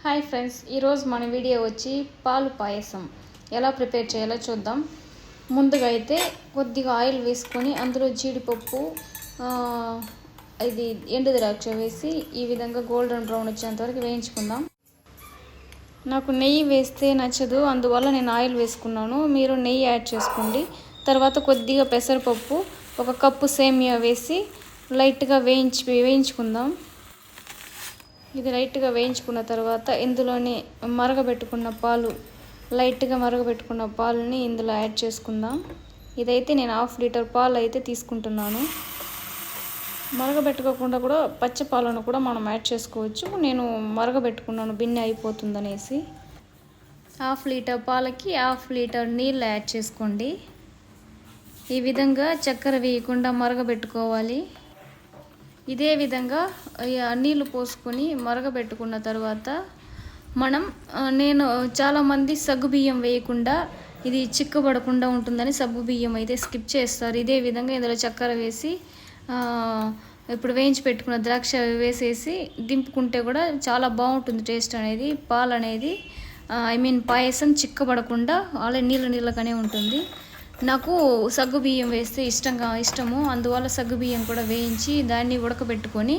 Hi friends, ఈరోజు మన video వచ్చి పాలు పాయసం ఎలా ప్రిపేర్ చేయాలో చూద్దాం. ముందుగా అయితే కొద్దిగా ఆయిల్ వేసుకొని అందులో జీడిపప్పు, ఇది ఎండు ద్రాక్ష వేసి ఈ విధంగా గోల్డెన్ బ్రౌన్ వచ్చేంత వరకు వేయించుకుందాం. నాకు నెయ్యి వేస్తే నచ్చదు, అందువల్ల నేను ఆయిల్ వేసుకున్నాను. మీరు నెయ్యి యాడ్ చేసుకోండి. తర్వాత కొద్దిగా పెసరపప్పు, ఒక కప్పు సేమియా వేసి లైట్గా వేయించుకుందాం. ఇది లైట్గా వేయించుకున్న తర్వాత ఇందులోనే లైట్గా మరగబెట్టుకున్న పాలుని ఇందులో యాడ్ చేసుకుందాం. ఇదైతే నేను 1/2 లీటర్ పాలు అయితే తీసుకుంటున్నాను. మరగబెట్టుకోకుండా కూడా పచ్చి పాలను కూడా మనం యాడ్ చేసుకోవచ్చు. నేను మరగబెట్టుకున్నాను, బిన్నె అయిపోతుందనేసి. 1/2 లీటర్ పాలకి 1/2 లీటర్ నీళ్ళు యాడ్ చేసుకోండి. ఈ విధంగా చక్కెర వేయకుండా మరగబెట్టుకోవాలి. ఇదే విధంగా నీళ్ళు పోసుకొని మరగబెట్టుకున్న తర్వాత నేను చాలామంది సగ్గుబియ్యం వేయకుండా ఇది చిక్కబడకుండా ఉంటుందని సగ్గుబియ్యం అయితే స్కిప్ చేస్తారు. ఇదే విధంగా ఇందులో చక్కెర వేసి ఇప్పుడు వేయించి పెట్టుకున్న ద్రాక్ష వేసేసి దింపుకుంటే కూడా చాలా బాగుంటుంది టేస్ట్ అనేది. పాలు అనేది పాయసం చిక్కబడకుండా అలా నీళ్ళగానే ఉంటుంది. నాకు సగ్గుబియ్యం వేస్తే ఇష్టము, అందువల్ల సగ్గుబియ్యం కూడా వేయించి దాన్ని ఉడకబెట్టుకొని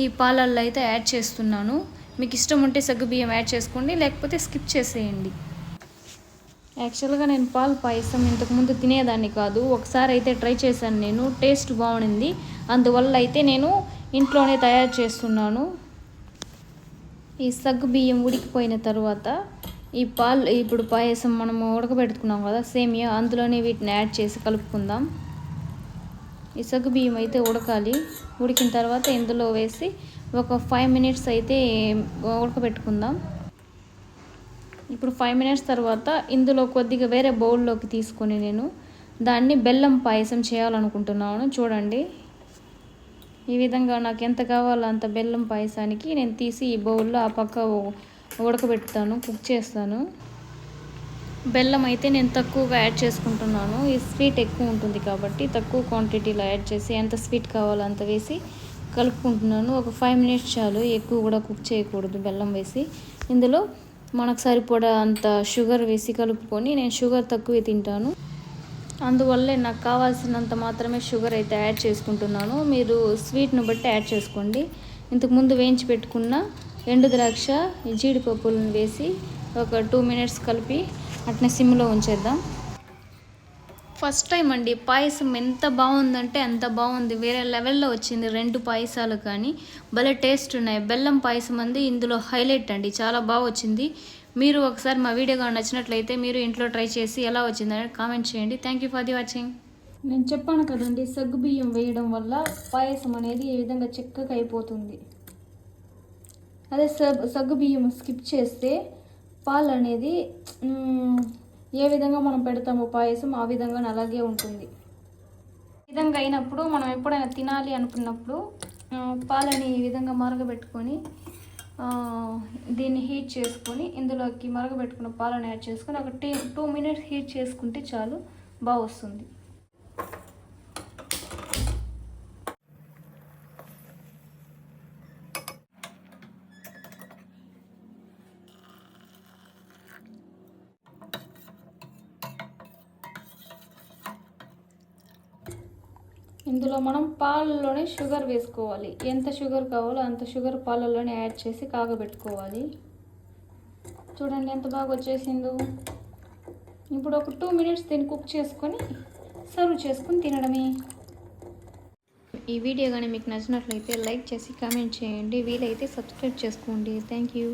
ఈ పాలల్లో అయితే యాడ్ చేస్తున్నాను. మీకు ఇష్టం ఉంటే సగ్గుబియ్యం యాడ్ చేసుకోండి, లేకపోతే స్కిప్ చేసేయండి. యాక్చువల్గా నేను పాలు పాయసం ఇంతకుముందు తినేదాన్ని కాదు, ఒకసారి అయితే ట్రై చేశాను నేను. టేస్ట్ బాగుంది, అందువల్ల అయితే నేను ఇంట్లోనే తయారు చేస్తున్నాను. ఈ సగ్గుబియ్యం ఉడికిపోయిన తర్వాత ఈ పాలు ఇప్పుడు పాయసం మనము ఉడకబెట్టుకున్నాం కదా సేమియా, అందులోనే వీటిని యాడ్ చేసి కలుపుకుందాం. ఈ సగ్గుబియ్యం అయితే ఉడకాలి. ఉడికిన తర్వాత ఇందులో వేసి ఒక 5 మినిట్స్ అయితే ఉడకబెట్టుకుందాం. ఇప్పుడు 5 మినిట్స్ తర్వాత ఇందులో కొద్దిగా వేరే బౌల్లోకి తీసుకొని నేను దాన్ని బెల్లం పాయసం చేయాలనుకుంటున్నాను. చూడండి, ఈ విధంగా నాకు ఎంత కావాలో అంత బెల్లం పాయసానికి నేను తీసి ఈ బౌల్లో ఆ పక్క ఉడకబెడతాను, కుక్ చేస్తాను. బెల్లం అయితే నేను తక్కువగా యాడ్ చేసుకుంటున్నాను. ఈ స్వీట్ ఎక్కువ ఉంటుంది కాబట్టి తక్కువ క్వాంటిటీలో యాడ్ చేసి ఎంత స్వీట్ కావాలో అంత వేసి కలుపుకుంటున్నాను. ఒక 5 మినిట్స్ చాలు, ఎక్కువ కూడా కుక్ చేయకూడదు. బెల్లం వేసి ఇందులో మనకు సరిపడా అంత షుగర్ వేసి కలుపుకొని, నేను షుగర్ తక్కువే తింటాను, అందువల్లే నాకు కావాల్సినంత మాత్రమే షుగర్ అయితే యాడ్ చేసుకుంటున్నాను. మీరు స్వీట్ను బట్టి యాడ్ చేసుకోండి. ఇంతకుముందు వేయించి పెట్టుకున్న ఎండు ద్రాక్ష, జీడిపప్పులను వేసి ఒక 2 మినిట్స్ కలిపి అట్నే సిమ్లో ఉంచేద్దాం. ఫస్ట్ టైం అండి పాయసం ఎంత బాగుందంటే అంత బాగుంది, వేరే లెవెల్లో వచ్చింది. 2 పాయసాలు కానీ భలే టేస్ట్ ఉన్నాయి. బెల్లం పాయసం అంది ఇందులో హైలైట్ అండి, చాలా బాగా వచ్చింది. మీరు ఒకసారి మా వీడియో కానీ నచ్చినట్లయితే మీరు ఇంట్లో ట్రై చేసి ఎలా వచ్చిందని కామెంట్ చేయండి. Thank you for the watching. నేను చెప్పాను కదండి, సగ్గుబియ్యం వేయడం వల్ల పాయసం అనేది ఈ విధంగా చిక్కగా అయిపోతుంది. అదే సగ్గుబియ్యం స్కిప్ చేస్తే పాలు అనేది ఏ విధంగా మనం పెడతామో పాయసం ఆ విధంగా అలాగే ఉంటుంది. ఈ విధంగా అయినప్పుడు మనం ఎప్పుడైనా తినాలి అనుకున్నప్పుడు పాలని ఈ విధంగా మరగబెట్టుకొని దీన్ని హీట్ చేసుకొని ఇందులోకి మరగబెట్టుకున్న పాలను యాడ్ చేసుకొని ఒక 2 మినిట్స్ హీట్ చేసుకుంటే చాలు, బాగా వస్తుంది. ఇందులో మనం పాలలోనే షుగర్ వేసుకోవాలి. ఎంత షుగర్ కావాలో అంత షుగర్ పాలలోనే యాడ్ చేసి కాగబెట్టుకోవాలి. చూడండి ఎంత బాగా వచ్చేసిందో. ఇప్పుడు ఒక 2 మినిట్స్ దీన్ని కుక్ చేసుకొని సర్వ్ చేసుకొని తినడమే. ఈ వీడియో కానీ మీకు నచ్చినట్లయితే లైక్ చేసి కామెంట్ చేయండి, వీలైతే సబ్స్క్రైబ్ చేసుకోండి. Thank you.